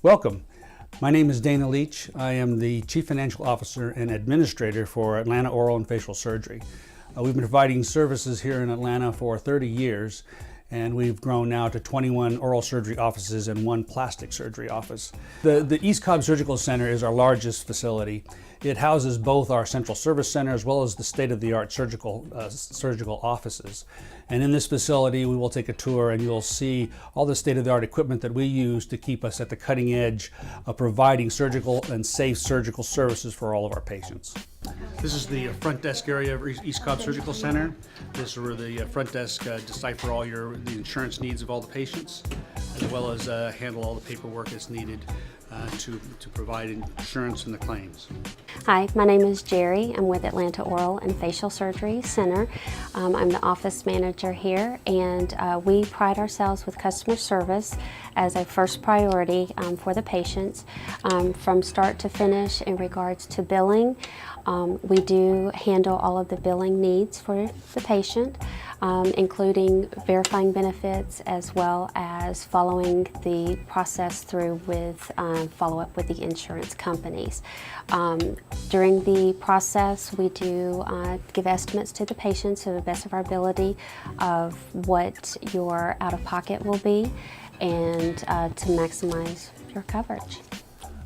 Welcome. My name is Dana Leach. I am the Chief Financial Officer and Administrator for Atlanta Oral and Facial Surgery. We've been providing services here in Atlanta for 30 years, and we've grown now to 21 oral surgery offices and 1 plastic surgery office. The East Cobb Surgical Center is our largest facility. It houses both our central service center as well as the state-of-the-art surgical offices. And in this facility, we will take a tour and you'll see all the state-of-the-art equipment that we use to keep us at the cutting edge of providing surgical and safe surgical services for all of our patients. This is the front desk area of East Cobb Surgical Center. This is where the front desk decipher all the insurance needs of all the patients, as well as handle all the paperwork that's needed to provide insurance and the claims. Hi, my name is Jerry. I'm with Atlanta Oral and Facial Surgery Center. I'm the office manager here, and we pride ourselves with customer service as a first priority for the patients from start to finish in regards to billing. We do handle all of the billing needs for the patient, including verifying benefits as well as following the process through with follow-up with the insurance companies. During the process, we do give estimates to the patients to the best of our ability of what your out-of-pocket will be and to maximize your coverage.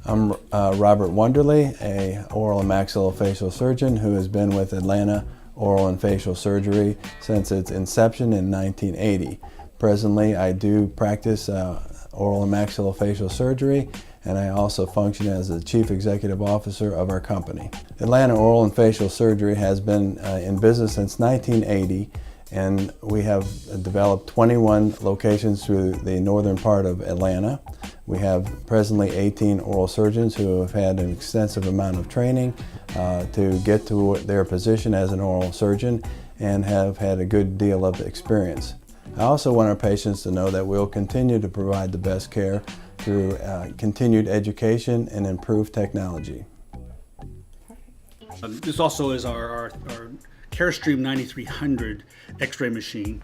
I'm Robert Wonderly, a oral and maxillofacial surgeon who has been with Atlanta Oral and Facial Surgery since its inception in 1980. Presently, I do practice oral and maxillofacial surgery, and I also function as the Chief Executive Officer of our company. Atlanta Oral and Facial Surgery has been in business since 1980, and we have developed 21 locations through the northern part of Atlanta. We have presently 18 oral surgeons who have had an extensive amount of training to get to their position as an oral surgeon and have had a good deal of experience. I also want our patients to know that we'll continue to provide the best care through continued education and improved technology. This also is our CareStream 9300 X-ray machine.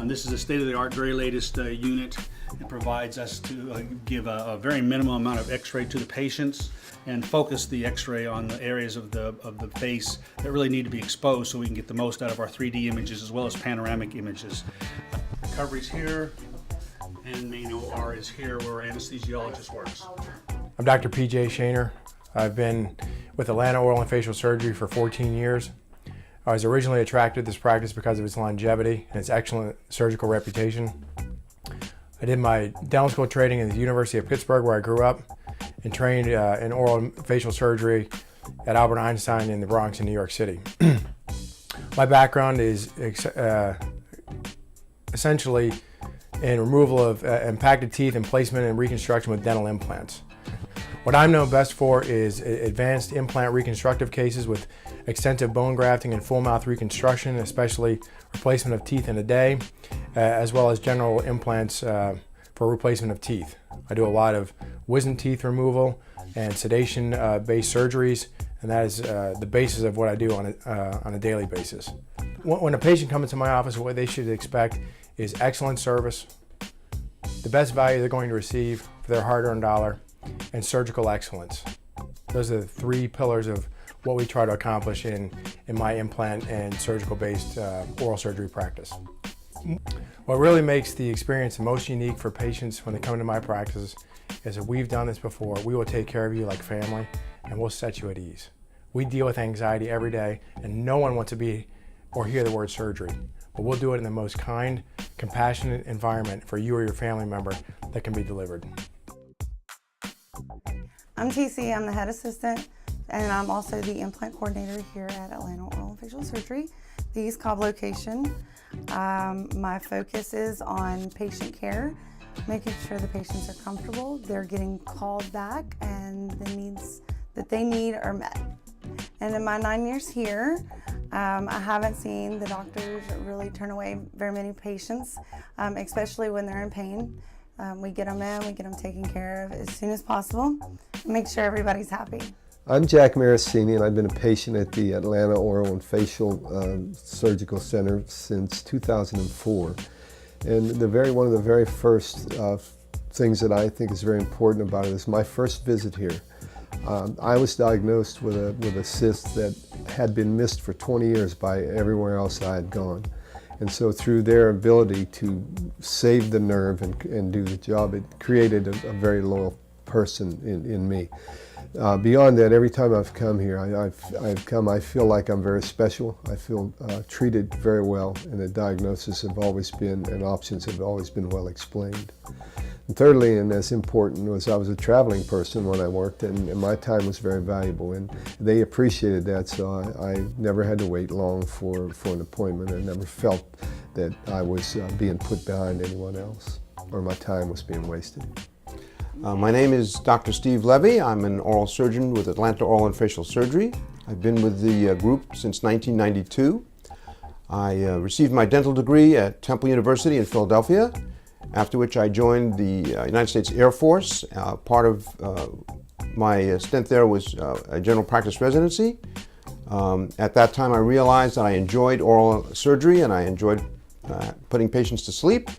This is a state-of-the-art, very latest unit. It provides us to give a very minimum amount of X-ray to the patients and focus the X-ray on the areas of the face that really need to be exposed so we can get the most out of our 3D images as well as panoramic images. Recovery's here, and main OR is here where our anesthesiologist works. I'm Dr. P.J. Shaner. I've been with Atlanta Oral and Facial Surgery for 14 years. I was originally attracted to this practice because of its longevity and its excellent surgical reputation. I did my dental school training at the University of Pittsburgh, where I grew up, and trained in oral and facial surgery at Albert Einstein in the Bronx in New York City. My background is essentially in removal of impacted teeth and placement and reconstruction with dental implants. What I'm known best for is advanced implant reconstructive cases with extensive bone grafting and full mouth reconstruction, especially replacement of teeth in a day, as well as general implants for replacement of teeth. I do a lot of wisdom teeth removal and sedation-based surgeries, and that is the basis of what I do on a daily basis. When a patient comes into my office, what they should expect is excellent service, the best value they're going to receive for their hard-earned dollar, and surgical excellence. Those are the 3 pillars of what we try to accomplish in my implant and surgical-based oral surgery practice. What really makes the experience most unique for patients when they come into my practice is that we've done this before. We will take care of you like family, and we'll set you at ease. We deal with anxiety every day, and no one wants to be or hear the word surgery. But we'll do it in the most kind, compassionate environment for you or your family member that can be delivered. I'm TC, I'm the head assistant, and I'm also the implant coordinator here at Atlanta Oral and Facial Surgery, the East Cobb location. My focus is on patient care, making sure the patients are comfortable, they're getting called back, and the needs that they need are met. And in my 9 years here, I haven't seen the doctors really turn away very many patients, especially when they're in pain. We get them in, we get them taken care of as soon as possible, and make sure everybody's happy. I'm Jack Marasini, and I've been a patient at the Atlanta Oral and Facial Surgical Center since 2004. And one of the very first things that I think is very important about it is my first visit here. I was diagnosed with a cyst that had been missed for 20 years by everywhere else I had gone. And so through their ability to save the nerve and do the job, it created a very loyal person in me. Beyond that, every time I've come here, I feel like I'm very special. I feel treated very well, and the diagnosis have always been, and options have always been well explained. And thirdly, and as important, was I was a traveling person when I worked, and my time was very valuable, and they appreciated that, so I never had to wait long for an appointment. I never felt that I was being put behind anyone else, or my time was being wasted. My name is Dr. Steve Levy. I'm an oral surgeon with Atlanta Oral and Facial Surgery. I've been with the group since 1992. I received my dental degree at Temple University in Philadelphia, after which I joined the United States Air Force. Part of my stint there was a general practice residency. At that time I realized that I enjoyed oral surgery and I enjoyed putting patients to sleep.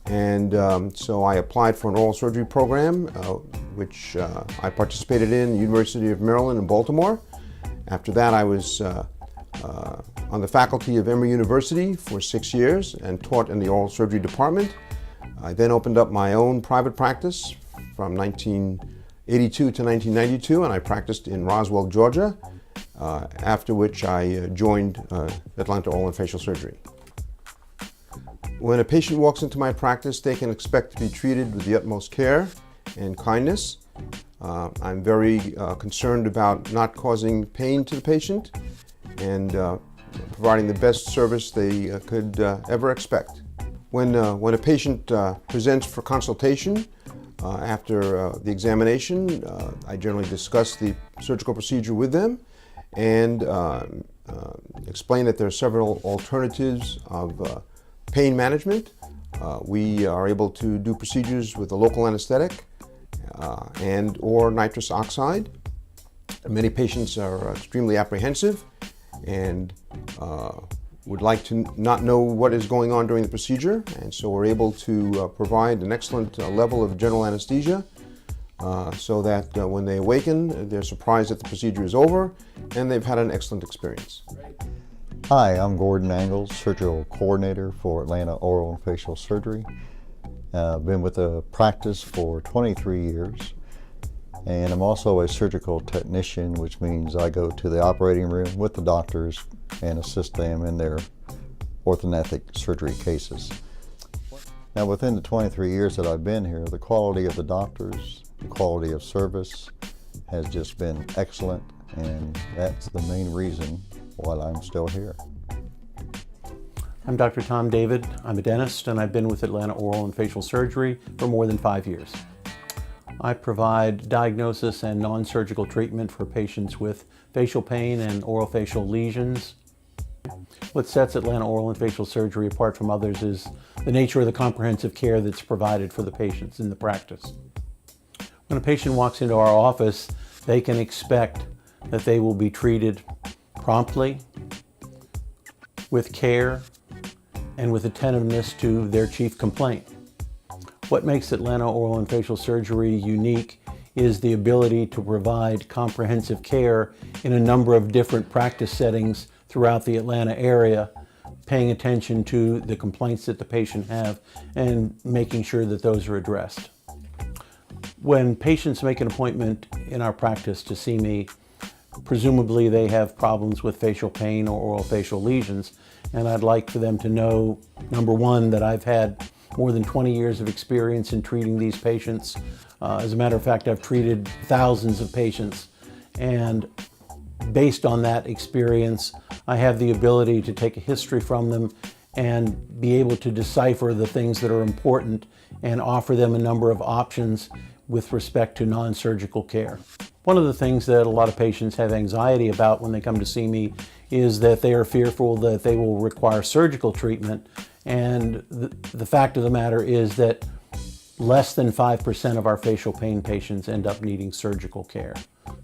And so I applied for an oral surgery program, which I participated in at the University of Maryland in Baltimore. After that, I was on the faculty of Emory University for 6 years and taught in the oral surgery department. I then opened up my own private practice from 1982 to 1992, and I practiced in Roswell, Georgia, after which I joined Atlanta Oral and Facial Surgery. When a patient walks into my practice, they can expect to be treated with the utmost care and kindness. I'm very concerned about not causing pain to the patient and providing the best service they could ever expect. When a patient presents for consultation after the examination, I generally discuss the surgical procedure with them and explain that there are several alternatives of pain management. We are able to do procedures with a local anesthetic and or nitrous oxide. Many patients are extremely apprehensive and would like to not know what is going on during the procedure, and so we're able to provide an excellent level of general anesthesia so that when they awaken, they're surprised that the procedure is over and they've had an excellent experience. Hi, I'm Gordon Angles, Surgical Coordinator for Atlanta Oral and Facial Surgery. I've been with the practice for 23 years, and I'm also a surgical technician, which means I go to the operating room with the doctors and assist them in their orthodontic surgery cases. Now, within the 23 years that I've been here, the quality of the doctors, the quality of service has just been excellent, and that's the main reason why I'm still here. I'm Dr. Tom David. I'm a dentist, and I've been with Atlanta Oral and Facial Surgery for more than 5 years. I provide diagnosis and non-surgical treatment for patients with facial pain and orofacial lesions. What sets Atlanta Oral and Facial Surgery apart from others is the nature of the comprehensive care that's provided for the patients in the practice. When a patient walks into our office, they can expect that they will be treated promptly, with care, and with attentiveness to their chief complaint. What makes Atlanta Oral and Facial Surgery unique is the ability to provide comprehensive care in a number of different practice settings throughout the Atlanta area, paying attention to the complaints that the patient have and making sure that those are addressed. When patients make an appointment in our practice to see me, presumably they have problems with facial pain or orofacial lesions, and I'd like for them to know, number one, that I've had more than 20 years of experience in treating these patients. As a matter of fact, I've treated thousands of patients, and based on that experience, I have the ability to take a history from them and be able to decipher the things that are important and offer them a number of options with respect to non-surgical care. One of the things that a lot of patients have anxiety about when they come to see me is that they are fearful that they will require surgical treatment, and the fact of the matter is that less than 5% of our facial pain patients end up needing surgical care.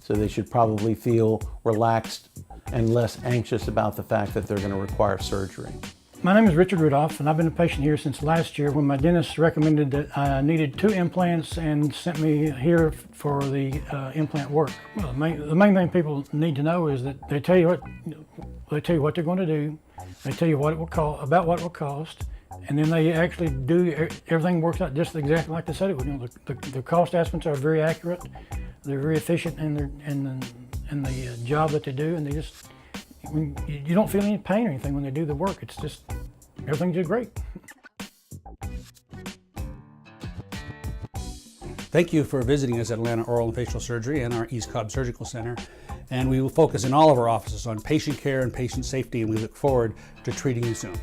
So they should probably feel relaxed and less anxious about the fact that they're going to require surgery. My name is Richard Rudolph, and I've been a patient here since last year when my dentist recommended that I needed 2 implants and sent me here for the implant work. Well, the main thing people need to know is that they tell you what they're going to do, they tell you what it will cost, about what it will cost, and then they actually do, everything works out just exactly like they said it would. You know, the cost estimates are very accurate, they're very efficient in the job that they do, and they just, you don't feel any pain or anything when they do the work. It's just, everything's just great. Thank you for visiting us at Atlanta Oral and Facial Surgery and our East Cobb Surgical Center. And we will focus in all of our offices on patient care and patient safety, and we look forward to treating you soon.